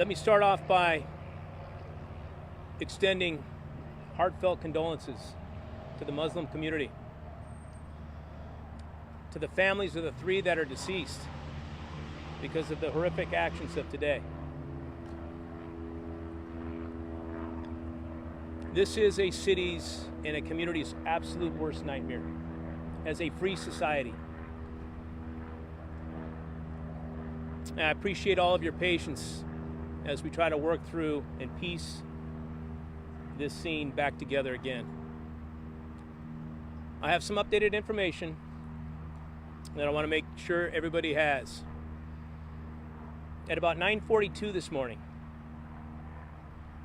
Let me start off by extending heartfelt condolences to the Muslim community, to the families of the 3 that are deceased because of the horrific actions of today. This is a city's and a community's absolute worst nightmare as a free society. And I appreciate all of your patience as we try to work through and piece this scene back together again. I have some updated information that I want to make sure everybody has. At about 9:42 this morning,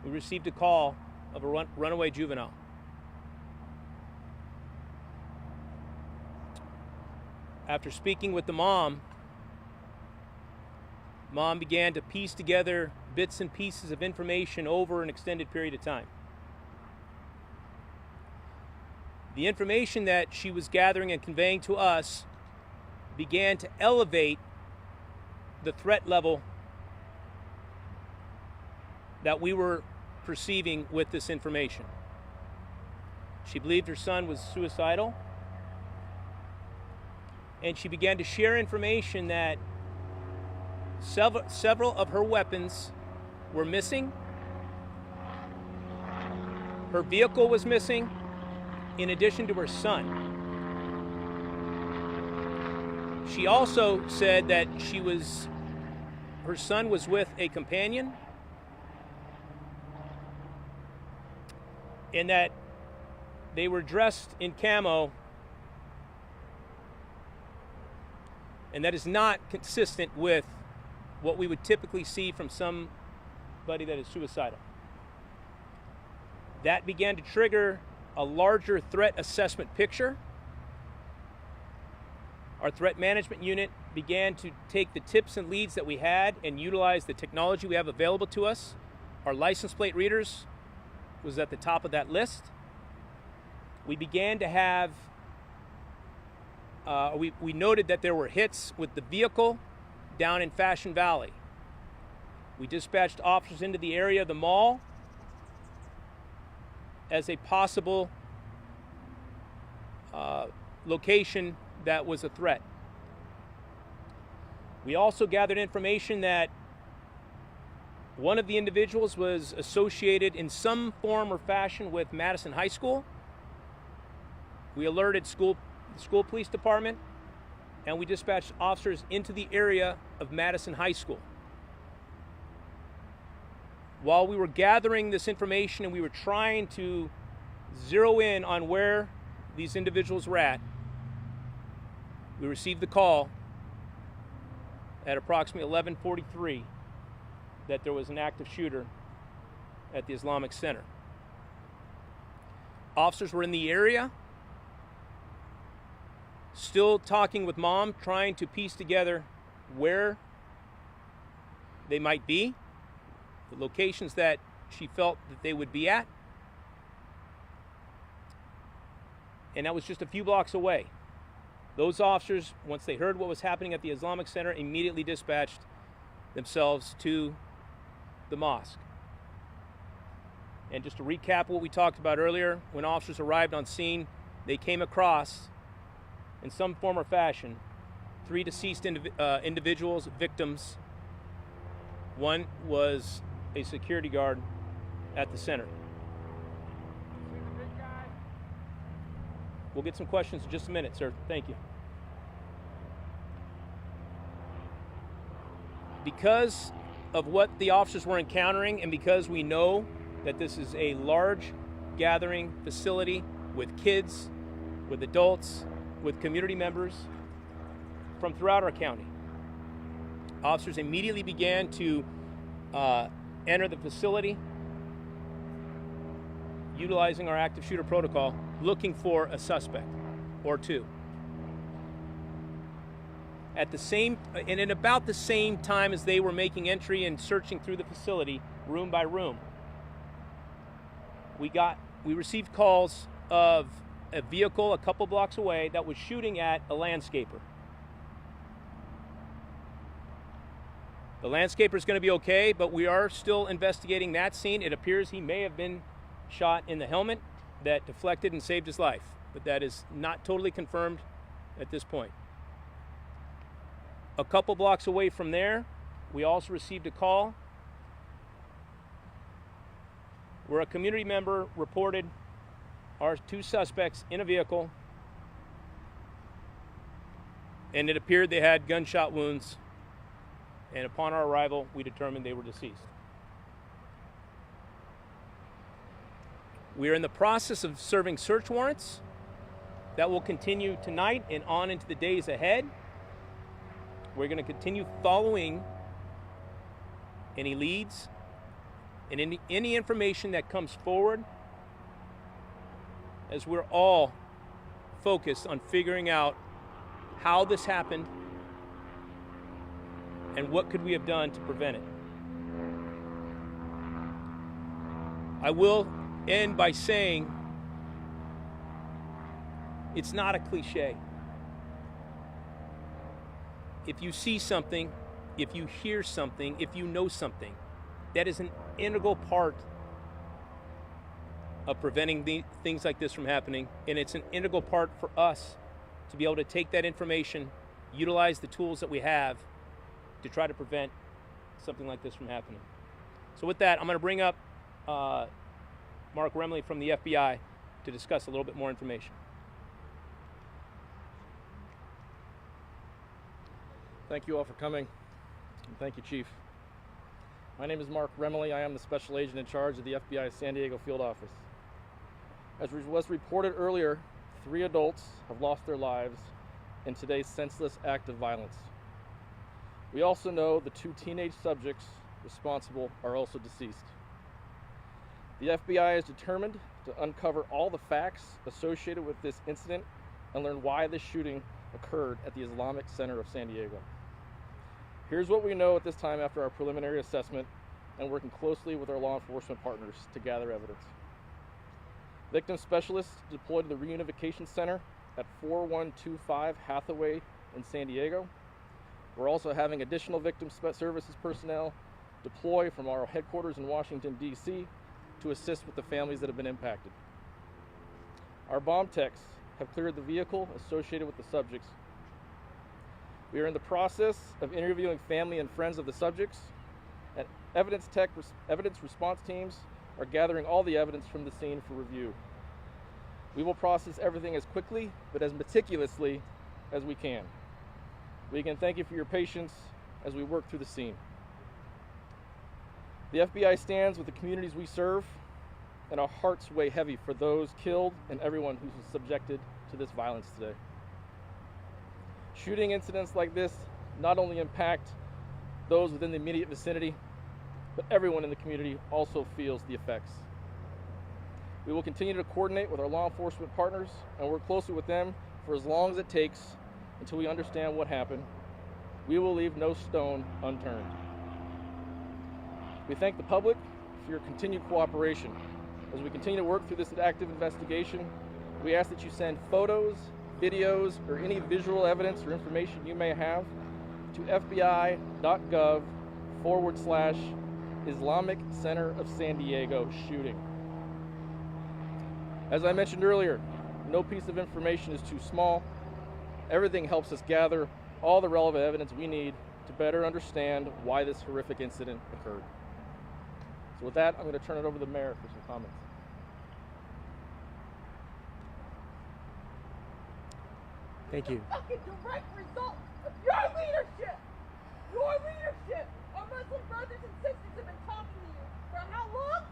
we received a call of a runaway juvenile. After speaking with the mom began to piece together bits and pieces of information over an extended period of time. The information that she was gathering and conveying to us began to elevate the threat level that we were perceiving with this information. She believed her son was suicidal, and she began to share information that several of her weapons were missing. Her vehicle was missing, in addition to her son. She also said that her son was with a companion, and that they were dressed in camo, and that is not consistent with what we would typically see from somebody that is suicidal. That began to trigger a larger threat assessment picture. Our threat management unit began to take the tips and leads that we had and utilize the technology we have available to us. Our license plate readers was at the top of that list. We began to have, we noted that there were hits with the vehicle down in Fashion Valley. We dispatched officers into the area of the mall as a possible location that was a threat. We also gathered information that one of the individuals was associated in some form or fashion with Madison High School. We alerted the school police department, and we dispatched officers into the area of Madison High School. While we were gathering this information and we were trying to zero in on where these individuals were at, we received the call at approximately 11:43 that there was an active shooter at the Islamic Center. Officers were in the area, still talking with mom, trying to piece together where they might be, the locations that she felt that they would be at. And that was just a few blocks away. Those officers, once they heard what was happening at the Islamic Center, immediately dispatched themselves to the mosque. And just to recap what we talked about earlier, when officers arrived on scene, they came across, in some form or fashion, 3 deceased individuals, victims. One was a security guard at the center. We'll get some questions in just a minute, sir. Thank you. Because of what the officers were encountering, and because we know that this is a large gathering facility with kids, with adults, with community members from throughout our county, officers immediately began to enter the facility, utilizing our active shooter protocol, looking for a suspect or 2. In about the same time as they were making entry and searching through the facility, room by room, we received calls of a vehicle a couple blocks away that was shooting at a landscaper. The landscaper's going to be okay, but we are still investigating that scene. It appears he may have been shot in the helmet that deflected and saved his life, but that is not totally confirmed at this point. A couple blocks away from there, we also received a call where a community member reported our two suspects in a vehicle, and it appeared they had gunshot wounds, and upon our arrival, we determined they were deceased. We are in the process of serving search warrants. That will continue tonight and on into the days ahead. We're going to continue following any leads and any information that comes forward, as we're all focused on figuring out how this happened and what could we have done to prevent it. I will end by saying it's not a cliche. If you see something, if you hear something, if you know something, that is an integral part of preventing things like this from happening, and it's an integral part for us to be able to take that information, utilize the tools that we have to try to prevent something like this from happening. So with that, I'm going to bring up Mark Remley from the FBI to discuss a little bit more information. Thank you all for coming, and thank you, Chief. My name is Mark Remley. I am the Special Agent in charge of the FBI San Diego Field Office. As was reported earlier, 3 adults have lost their lives in today's senseless act of violence. We also know the 2 teenage subjects responsible are also deceased. The FBI is determined to uncover all the facts associated with this incident and learn why this shooting occurred at the Islamic Center of San Diego. Here's what we know at this time after our preliminary assessment and working closely with our law enforcement partners to gather evidence. Victim specialists deployed to the Reunification Center at 4125 Hathaway in San Diego. We're also having additional victim services personnel deploy from our headquarters in Washington, D.C. to assist with the families that have been impacted. Our bomb techs have cleared the vehicle associated with the subjects. We are in the process of interviewing family and friends of the subjects, and evidence response teams are gathering all the evidence from the scene for review. We will process everything as quickly but as meticulously as we can. We again thank you for your patience as we work through the scene. The FBI stands with the communities we serve, and our hearts weigh heavy for those killed and everyone who's subjected to this violence today. Shooting incidents like this not only impact those within the immediate vicinity, but everyone in the community also feels the effects. We will continue to coordinate with our law enforcement partners and work closely with them for as long as it takes until we understand what happened. We will leave no stone unturned. We thank the public for your continued cooperation. As we continue to work through this active investigation, we ask that you send photos, videos, or any visual evidence or information you may have to fbi.gov/Islamic Center of San Diego shooting. As I mentioned earlier, no piece of information is too small. Everything helps us gather all the relevant evidence we need to better understand why this horrific incident occurred. So with that, I'm going to turn it over to the mayor for some comments. Thank you. Fucking direct result of your leadership! Your leadership! Our Muslim brothers and sisters have been talking to you for how long?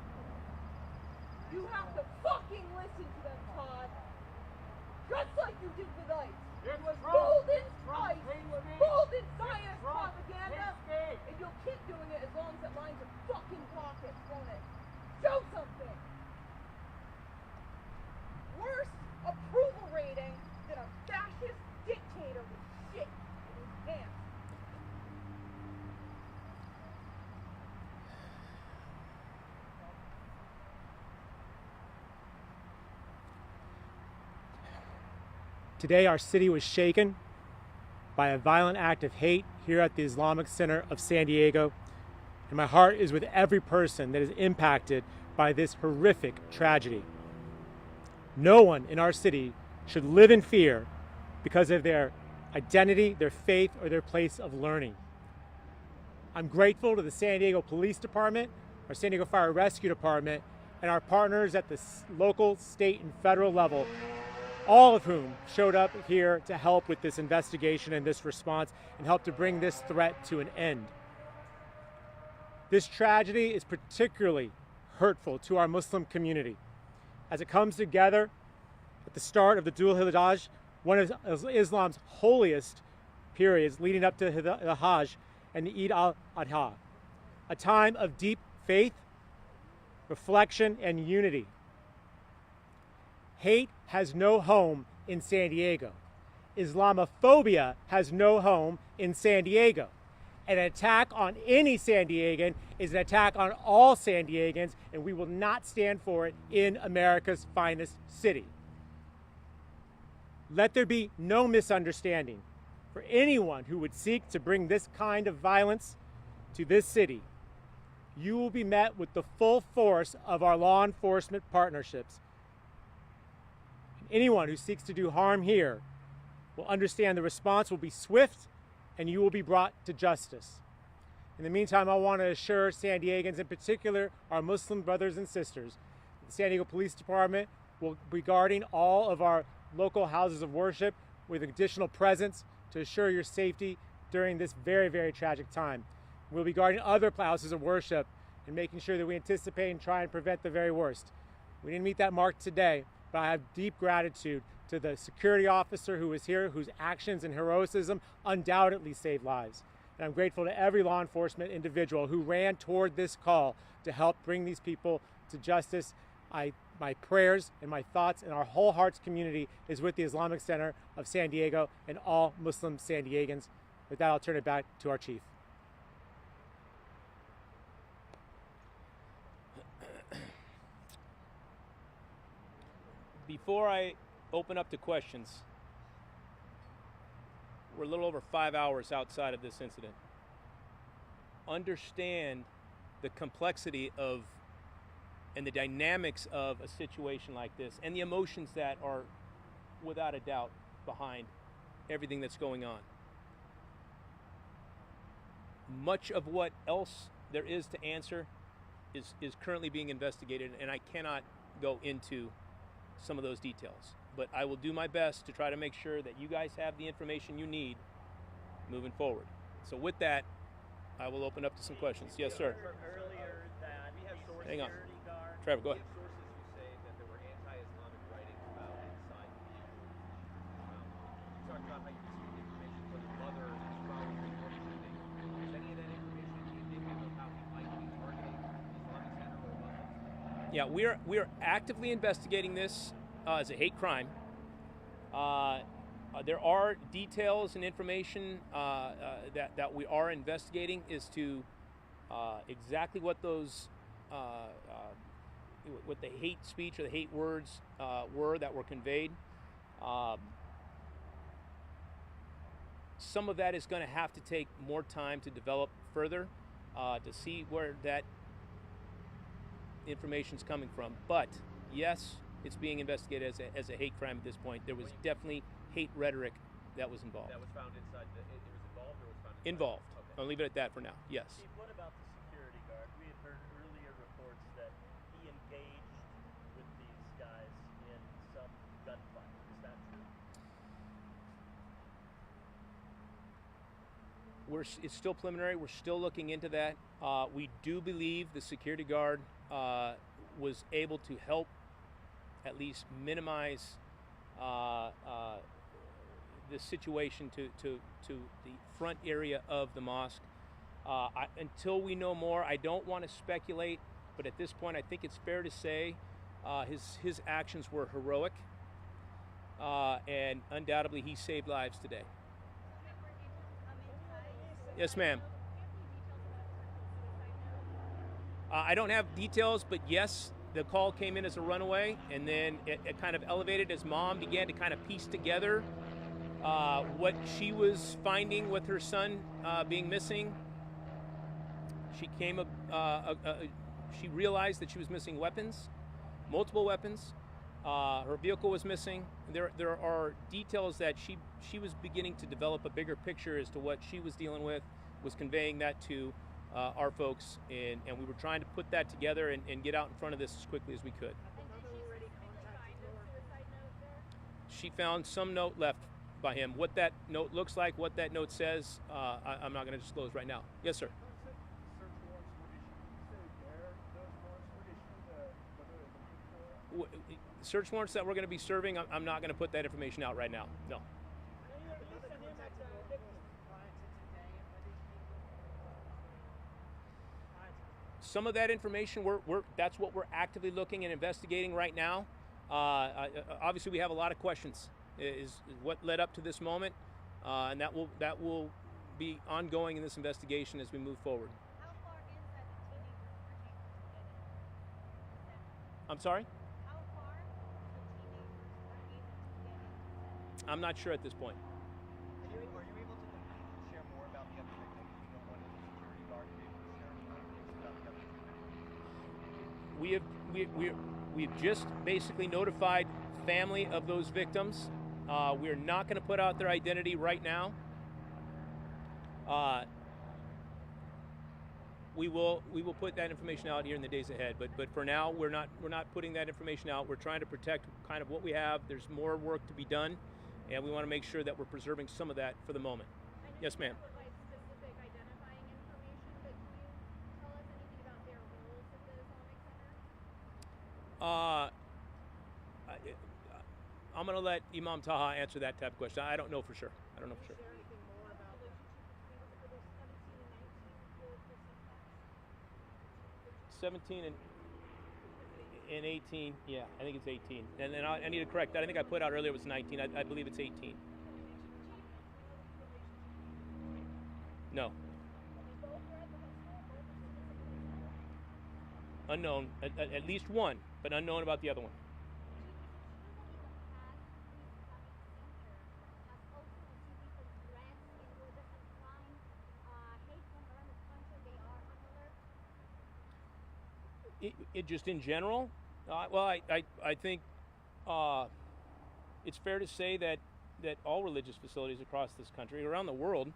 You have to fucking listen to them, Todd. Just like you did with ICE. It was bold in ICE, bold in science propaganda, and you'll keep doing it as long as it lines your fucking pockets, won't it? Show something! Worse approval rating than a fascist dictator with shit in his pants. Today our city was shaken by a violent act of hate, here at the Islamic Center of San Diego, and my heart is with every person that is impacted by this horrific tragedy. No one in our city should live in fear because of their identity, their faith, or their place of learning. I'm grateful to the San Diego Police Department, our San Diego Fire Rescue Department, and our partners at the local, state, and federal level, all of whom showed up here to help with this investigation and this response and help to bring this threat to an end. This tragedy is particularly hurtful to our Muslim community as it comes together at the start of the Dhul Hijjah, one of Islam's holiest periods leading up to the Hajj and the Eid al-Adha, a time of deep faith, reflection, and unity. Hate has no home in San Diego. Islamophobia has no home in San Diego. An attack on any San Diegan is an attack on all San Diegans, and we will not stand for it in America's finest city. Let there be no misunderstanding. For anyone who would seek to bring this kind of violence to this city, you will be met with the full force of our law enforcement partnerships. Anyone who seeks to do harm here will understand the response will be swift and you will be brought to justice. In the meantime, I want to assure San Diegans, in particular our Muslim brothers and sisters, the San Diego Police Department will be guarding all of our local houses of worship with additional presence to assure your safety during this very, very tragic time. We'll be guarding other houses of worship and making sure that we anticipate and try and prevent the very worst. We didn't meet that mark today, but I have deep gratitude to the security officer who was here, whose actions and heroism undoubtedly saved lives. And I'm grateful to every law enforcement individual who ran toward this call to help bring these people to justice. My prayers and my thoughts and our whole hearts community is with the Islamic Center of San Diego and all Muslim San Diegans. With that, I'll turn it back to our chief. Before I open up to questions, we're a little over 5 hours outside of this incident. Understand the complexity of and the dynamics of a situation like this and the emotions that are without a doubt behind everything that's going on. Much of what else there is to answer is currently being investigated, and I cannot go into some of those details. But I will do my best to try to make sure that you guys have the information you need moving forward. So with that, I will open up to some questions. Yes, sir. Earlier that Hang on. security guard. Trevor, go ahead. Sources who say that there were anti-Islamic writings about inside the you talked about how you received information from his mother and his following reporting today. Is any of that information indicative of how he might be targeting the Islamic Center or Muslims? Yeah, we are actively investigating this as a hate crime. There are details and information that we are investigating as to exactly what those what the hate speech or the hate words were that were conveyed. Some of that is going to have to take more time to develop further to see where that information is coming from. But yes, it's being investigated as a hate crime at this point. There was definitely hate rhetoric that was involved. That was found inside the. It was involved or was found inside? Involved. Okay. I'll leave it at that for now. Yes. Chief, what about the security guard? We had heard earlier reports that he engaged with these guys in some gunfight. Is that true? It's still preliminary. We're still looking into that. We do believe the security guard was able to help at least minimize the situation to the front area of the mosque. Until we know more, I don't want to speculate, but at this point I think it's fair to say his actions were heroic, and undoubtedly he saved lives today. Yes, ma'am. I don't have details, but yes, the call came in as a runaway, and then it kind of elevated as mom began to kind of piece together what she was finding with her son being missing. She she realized that she was missing weapons, multiple weapons. Her vehicle was missing. There are details that she was beginning to develop a bigger picture as to what she was dealing with, was conveying that to our folks, and we were trying to put that together and get out in front of this as quickly as we could. She found some note left by him. What that note looks like, what that note says, I'm not going to disclose right now. Yes, sir. Search warrants that we're going to be serving, I'm not going to put that information out right now. No. Some of that information, that's what we're actively looking and investigating right now. Obviously, we have a lot of questions. Is what led up to this moment, and that will be ongoing in this investigation as we move forward. How far is that the teenagers were able to get in? I'm sorry? How far the teenagers were able to get in? I'm not sure at this point. Are you able to share more about the other victim? You know, one of the security guards able to share more information about the other victim? We've just basically notified family of those victims. We're not going to put out their identity right now. We will put that information out here in the days ahead. But for now, we're not putting that information out. We're trying to protect kind of what we have. There's more work to be done, and we want to make sure that we're preserving some of that for the moment. Yes, ma'am. Provide specific identifying information, but can you tell us anything about their roles at the Islamic Center? I'm going to let Imam Taha answer that type of question. I don't know for sure. I don't know for sure. 17 and 18, yeah, I think it's 18. And then I need to correct that. I think I put out earlier it was 19. I believe it's 18. No. Unknown, at least one, but unknown about the other one. It just in general, well, I think it's fair to say that all religious facilities across this country, around the world,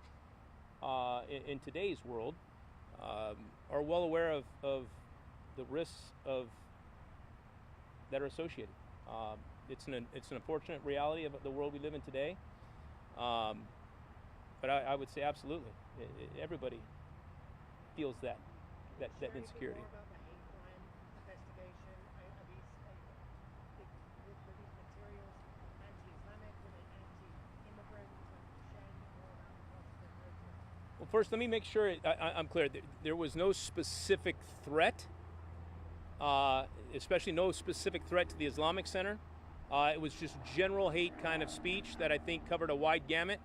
in today's world, are well aware of the risks that are associated. It's an unfortunate reality of the world we live in today. But I would say absolutely, everybody feels that insecurity. Well, first, let me make sure I'm clear. There was no specific threat, especially no specific threat to the Islamic Center. It was just general hate kind of speech that I think covered a wide gamut.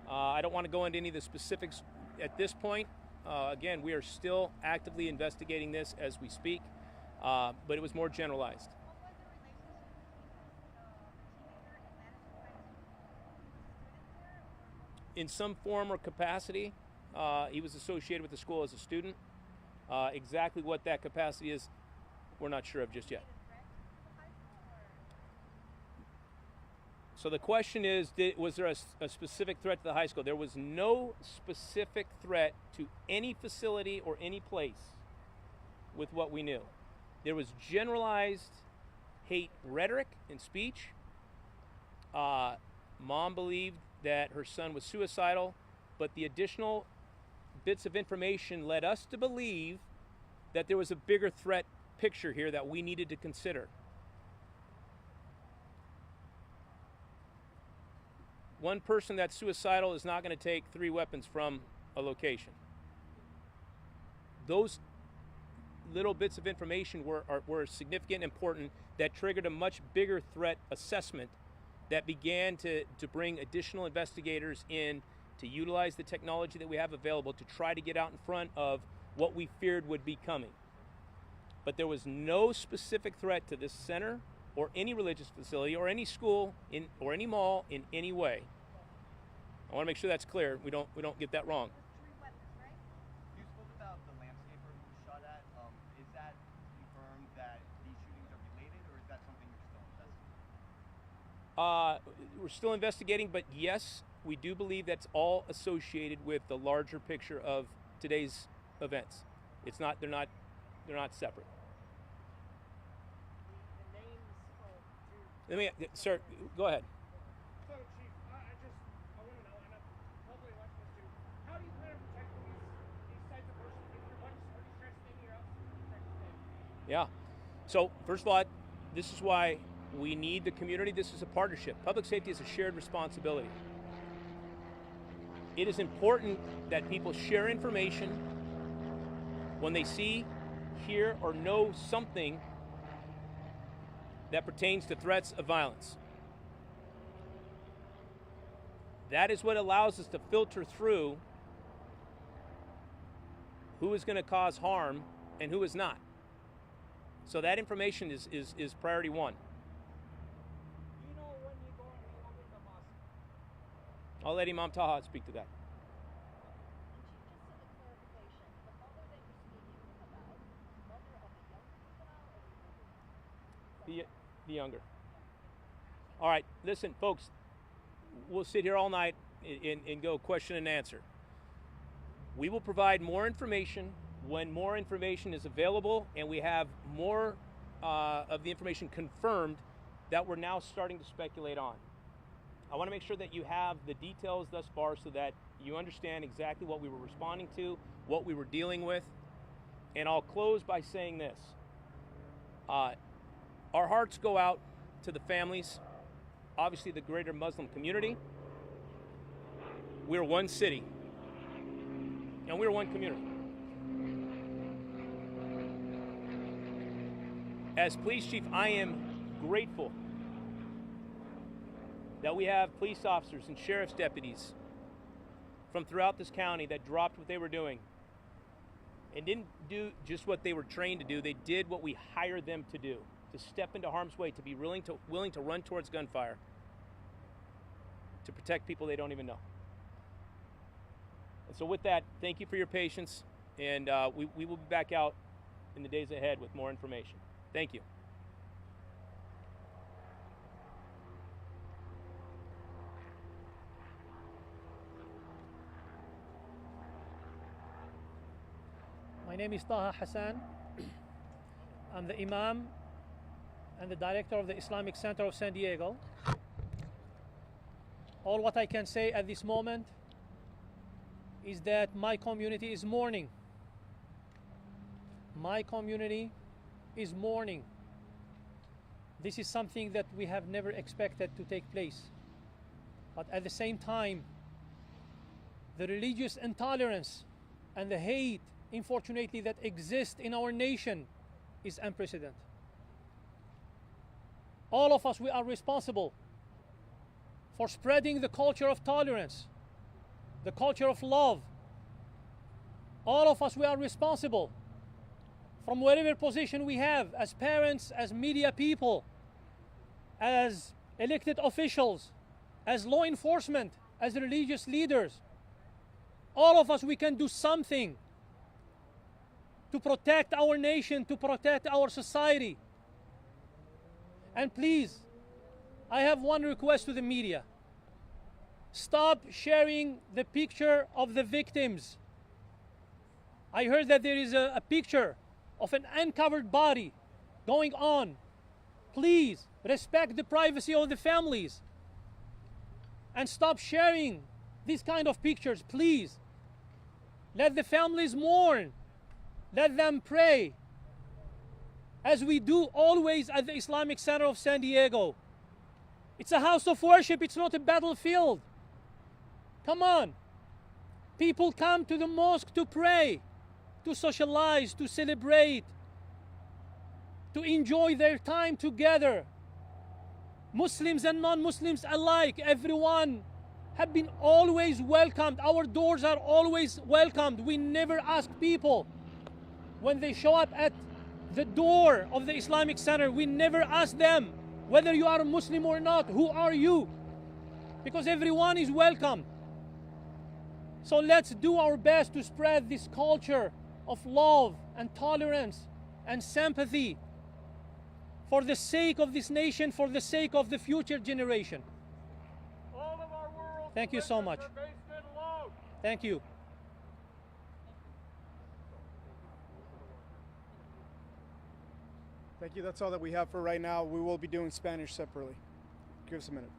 I don't want to go into any of the specifics at this point. Again, we are still actively investigating this as we speak, but it was more generalized. In some form or capacity, he was associated with the school as a student. Exactly what that capacity is, we're not sure of just yet. So the question is, was there a specific threat to the high school? There was no specific threat to any facility or any place with what we knew. There was generalized hate rhetoric and speech. Mom believed that her son was suicidal, but the additional bits of information led us to believe that there was a bigger threat picture here that we needed to consider. One person that's suicidal is not going to take 3 weapons from a location. Those little bits of information were significant and important that triggered a much bigger threat assessment that began to bring additional investigators in to utilize the technology that we have available to try to get out in front of what we feared would be coming. But there was no specific threat to this center or any religious facility or any school or any mall in any way. I want to make sure that's clear. We don't get that wrong. Three weapons, right? You spoke about the landscaper who was shot at. Is that confirmed that these shootings are related, or is that something you're still investigating? We're still investigating, but yes, we do believe that's all associated with the larger picture of today's events. It's not. They're not separate. The names of Let me, sir, go ahead. So, Chief, I want to know, and I'm probably watching this too, how do you plan on protecting these types of persons? If you're are these transmitting your office? Yeah. So, first of all, this is why we need the community. This is a partnership. Public safety is a shared responsibility. It is important that people share information when they see, hear, or know something that pertains to threats of violence. That is what allows us to filter through who is going to cause harm and who is not. So that information is priority one. Do you know when you go and reopen the mosque? I'll let Imam Taha speak to that. The younger. All right, listen, folks, we'll sit here all night and go question and answer. We will provide more information when more information is available and we have more of the information confirmed that we're now starting to speculate on. I want to make sure that you have the details thus far so that you understand exactly what we were responding to, what we were dealing with. And I'll close by saying this. Our hearts go out to the families, obviously the greater Muslim community. We're one city, and we're one community. As police chief, I am grateful that we have police officers and sheriff's deputies from throughout this county that dropped what they were doing and didn't do just what they were trained to do. They did what we hired them to do, to step into harm's way, to be willing to run towards gunfire, to protect people they don't even know. And so with that, thank you for your patience, and we will be back out in the days ahead with more information. Thank you. My name is Taha Hassan. I'm the Imam and the Director of the Islamic Center of San Diego. All what I can say at this moment is that my community is mourning. My community is mourning. This is something that we have never expected to take place. But at the same time, the religious intolerance and the hate, unfortunately, that exists in our nation is unprecedented. All of us, we are responsible for spreading the culture of tolerance, the culture of love. All of us, we are responsible from whatever position we have as parents, as media people, as elected officials, as law enforcement, as religious leaders. All of us, we can do something to protect our nation, to protect our society. And please, I have one request to the media. Stop sharing the picture of the victims. I heard that there is a picture of an uncovered body going on. Please respect the privacy of the families and stop sharing these kind of pictures, please. Let the families mourn. Let them pray, as we do always at the Islamic Center of San Diego. It's a house of worship, it's not a battlefield. Come on. People come to the mosque to pray, to socialize, to celebrate, to enjoy their time together. Muslims and non-Muslims alike, everyone have been always welcomed. Our doors are always welcomed. We never ask people when they show up at the door of the Islamic Center, we never ask them whether you are a Muslim or not, who are you? Because everyone is welcome. So let's do our best to spread this culture of love and tolerance and sympathy for the sake of this nation, for the sake of the future generation. All of our world's Thank you so much. are based in love. Thank you. Thank you. That's all that we have for right now. We will be doing Spanish separately. Give us a minute.